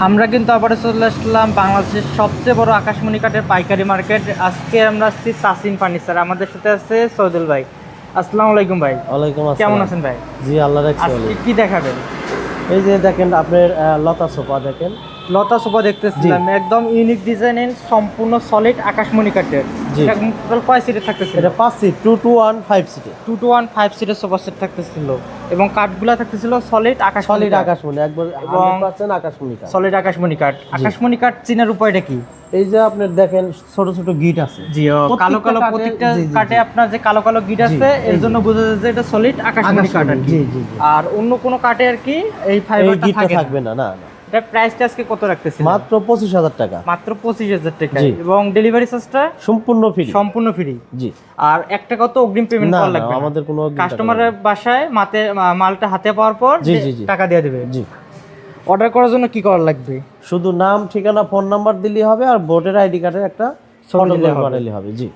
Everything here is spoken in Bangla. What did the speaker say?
আমরা কিন্তু আবার চলে আসলাম বাংলাদেশের সবচেয়ে বড় আকাশমণি কাঠের পাইকারি মার্কেট। আজকে আমরা আসছি তাসিম ফার্নিচার। আমাদের সাথে আছে সৈদুল ভাই। আসসালামু আলাইকুম ভাই। ওয়ালাইকুম আসসালাম। কেমন আছেন ভাই? জি আল্লাহ রাখছে। আজকে কি দেখাবেন? এই যে দেখেন আপনার লতা সোফা দেখেন। লতা সোফা দেখতেছিলাম, একদম ইউনিক ডিজাইনের, সম্পূর্ণ সলিড আকাশমণি কাঠের। জি। এটা টোটাল কয় সিটের থাকতেছিল? এটা 5 সিট 2 to 1 5 সিটে। 2 to 1 5 সিটের সোফা সেট থাকতেছিল এবং কাঠগুলা থাকতেছিল সলিড আকাশমণি সলিড কাঠ। আকাশমণি একবার এবং 100% আকাশমণি কাঠ। সলিড আকাশমণি কাঠ। আকাশমণি কাঠ চিনার উপায়টা কি? এই যে আপনার দেখেন ছোট ছোট গিট আছে। জি, কালো কালো প্রত্যেকটা প্রত্যেকটা জি, জি, কাটে জি। আপনার যে কালো কালো গিট আছে, এর জন্য বোঝা যায় যে এটা সলিড আকাশমণি কাঠ আর কি। জি জি জি। আর অন্য কোনো কাটে আর কি এই এই ফাইবারটা গিটটা থাকে থাকবে না, না না। এটা প্রাইসটা আজকে কত রাখতেছেন? মাত্র 25,000 টাকা। মাত্র 25,000 টাকা। জি। এবং ডেলিভারি চার্জটা সম্পূর্ণ ফ্রি। সম্পূর্ণ ফ্রি। জি। আর 1 টাকা তো অগ্রিম পেমেন্ট না করা না, লাগবে না। আমাদের কোনো অগ্রিম টাকা কাস্টমারের বাসায় মালটা হাতে পাওয়ার পর জি, জি, জি। টাকা দিয়ে দেবে। জি। অর্ডার করার জন্য কি করা লাগবে? শুধু নাম, ঠিকানা, ফোন নাম্বার দিলেই হবে আর ভোটার আইডি কার্ডের একটা ছবি ফটো দিলেই হবে। বানাইলে হবে। জি।